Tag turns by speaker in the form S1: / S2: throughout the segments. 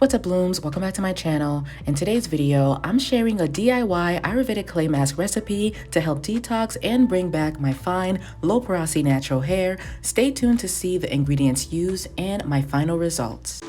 S1: What's up, blooms? Welcome back to my channel. In today's video, I'm sharing a DIY Ayurvedic clay mask recipe to help detox and bring back my fine, low porosity natural hair. Stay tuned to see the ingredients used and my final results.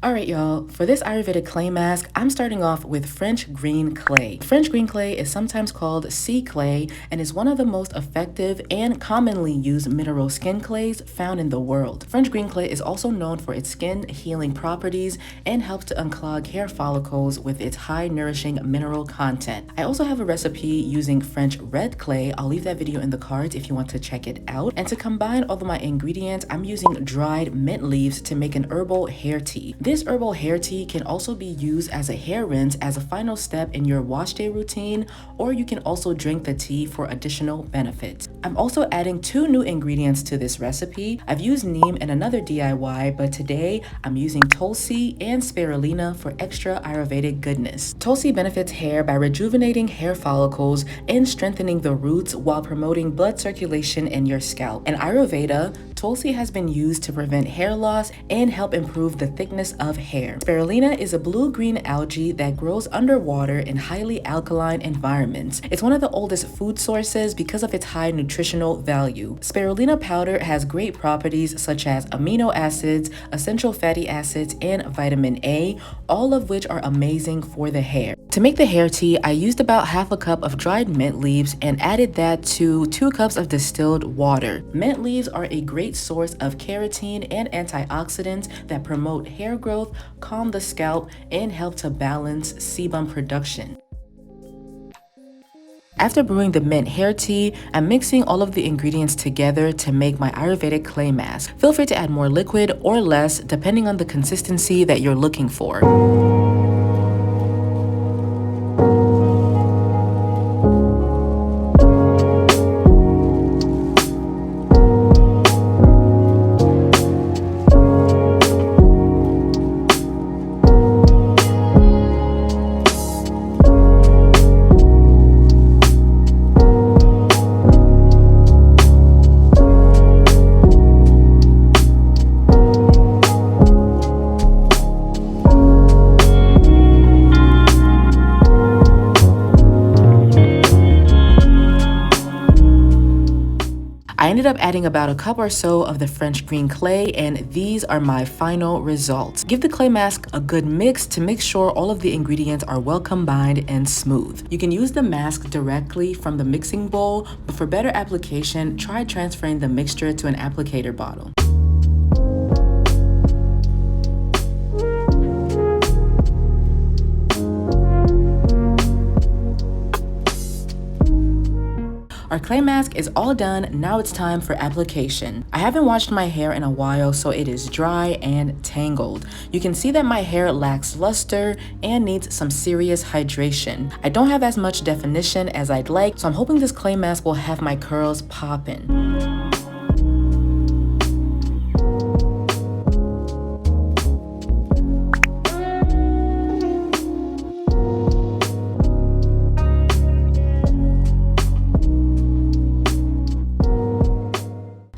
S1: Alright y'all, for this Ayurvedic clay mask, I'm starting off with French green clay. French green clay is sometimes called sea clay and is one of the most effective and commonly used mineral skin clays found in the world. French green clay is also known for its skin healing properties and helps to unclog hair follicles with its high nourishing mineral content. I also have a recipe using French red clay. I'll leave that video in the cards if you want to check it out. And to combine all of my ingredients, I'm using dried mint leaves to make an herbal hair tea. This herbal hair tea can also be used as a hair rinse as a final step in your wash day routine, or you can also drink the tea for additional benefits. I'm also adding 2 new ingredients to this recipe. I've used neem in another DIY, but today I'm using Tulsi and Spirulina for extra Ayurvedic goodness. Tulsi benefits hair by rejuvenating hair follicles and strengthening the roots while promoting blood circulation in your scalp. In Ayurveda, Tulsi has been used to prevent hair loss and help improve the thickness of hair. Spirulina is a blue-green algae that grows underwater in highly alkaline environments. It's one of the oldest food sources because of its high nutritional value. Spirulina powder has great properties such as amino acids, essential fatty acids, and vitamin A, all of which are amazing for the hair. To make the hair tea, I used about half a cup of dried mint leaves and added that to 2 cups of distilled water. Mint leaves are a great source of keratin and antioxidants that promote hair growth, calm the scalp, and help to balance sebum production. After brewing the mint hair tea, I'm mixing all of the ingredients together to make my Ayurvedic clay mask. Feel free to add more liquid or less depending on the consistency that you're looking for. I ended up adding about a cup or so of the French green clay, and these are my final results. Give the clay mask a good mix to make sure all of the ingredients are well combined and smooth. You can use the mask directly from the mixing bowl, but for better application, try transferring the mixture to an applicator bottle. Our clay mask is all done. Now it's time for application. I haven't washed my hair in a while, so it is dry and tangled. You can see that my hair lacks luster and needs some serious hydration. I don't have as much definition as I'd like, so I'm hoping this clay mask will have my curls poppin'.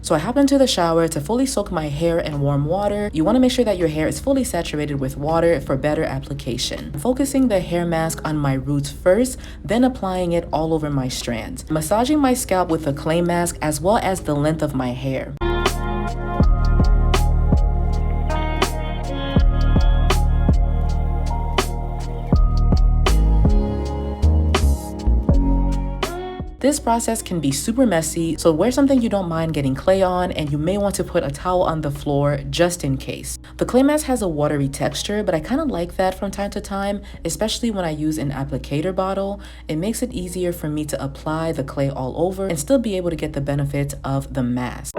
S1: So I hop into the shower to fully soak my hair in warm water. You want to make sure that your hair is fully saturated with water for better application. I'm focusing the hair mask on my roots first, then applying it all over my strands. Massaging my scalp with the clay mask as well as the length of my hair. This process can be super messy, so wear something you don't mind getting clay on, and you may want to put a towel on the floor just in case. The clay mask has a watery texture, but I kind of like that from time to time, especially when I use an applicator bottle. It makes it easier for me to apply the clay all over and still be able to get the benefits of the mask.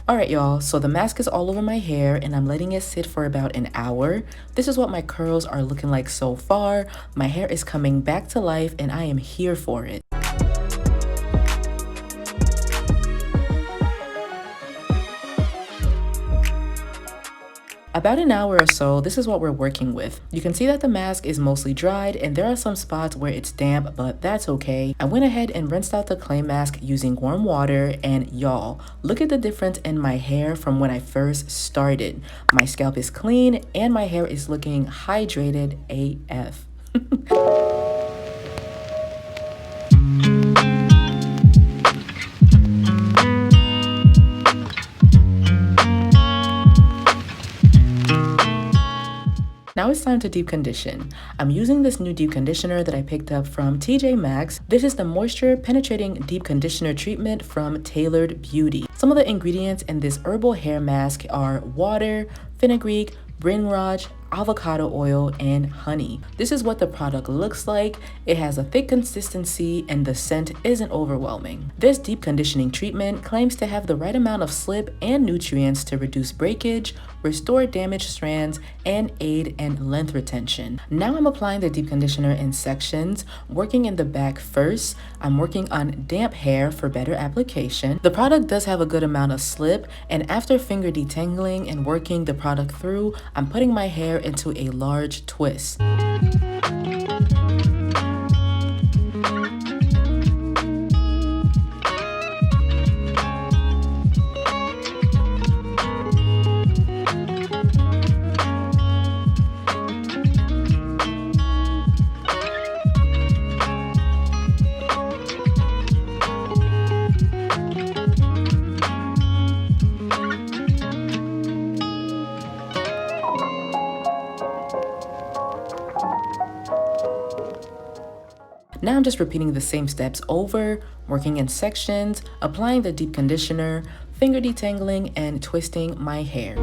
S1: Alright y'all, so the mask is all over my hair and I'm letting it sit for about an hour. This is what my curls are looking like so far. My hair is coming back to life and I am here for it. About an hour or so, this is what we're working with. You can see that the mask is mostly dried and there are some spots where it's damp, but that's okay. I went ahead and rinsed out the clay mask using warm water, and y'all, look at the difference in my hair from when I first started. My scalp is clean and my hair is looking hydrated AF. Now it's time to deep condition. I'm using this new deep conditioner that I picked up from TJ Maxx. This is the Moisture Penetrating Deep Conditioner Treatment from Tailored Beauty. Some of the ingredients in this herbal hair mask are water, fenugreek, brinraj, avocado oil, and honey. This is what the product looks like. It has a thick consistency and the scent isn't overwhelming. This deep conditioning treatment claims to have the right amount of slip and nutrients to reduce breakage, restore damaged strands, and aid in length retention. Now I'm applying the deep conditioner in sections, working in the back first. I'm working on damp hair for better application. The product does have a good amount of slip, and after finger detangling and working the product through, I'm putting my hair into a large twist. Now I'm just repeating the same steps over, working in sections, applying the deep conditioner, finger detangling, and twisting my hair.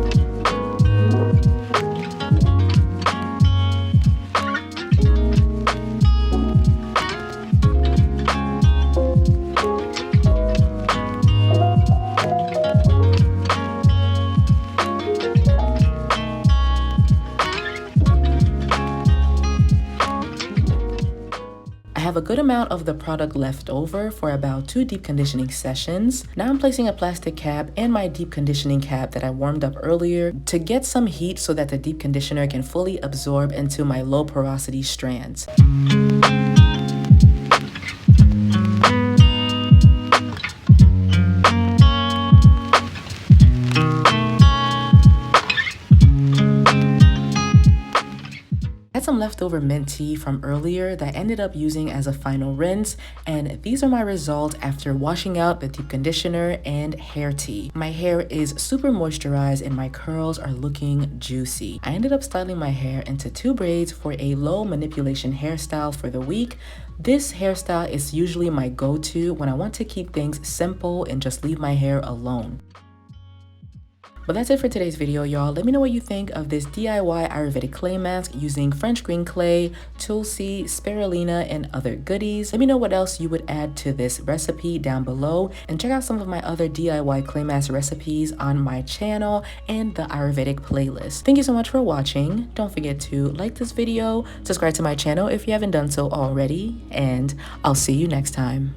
S1: I have a good amount of the product left over for about 2 deep conditioning sessions. Now I'm placing a plastic cap and my deep conditioning cap that I warmed up earlier to get some heat so that the deep conditioner can fully absorb into my low porosity strands. Some leftover mint tea from earlier that I ended up using as a final rinse, and these are my results after washing out the deep conditioner and hair tea. My hair is super moisturized and my curls are looking juicy. I ended up styling my hair into 2 braids for a low manipulation hairstyle for the week. This hairstyle is usually my go-to when I want to keep things simple and just leave my hair alone. But that's it for today's video, y'all. Let me know what you think of this DIY Ayurvedic clay mask using French green clay, Tulsi, Spirulina, and other goodies. Let me know what else you would add to this recipe down below, and check out some of my other DIY clay mask recipes on my channel and the Ayurvedic playlist. Thank you so much for watching. Don't forget to like this video, subscribe to my channel if you haven't done so already, and I'll see you next time.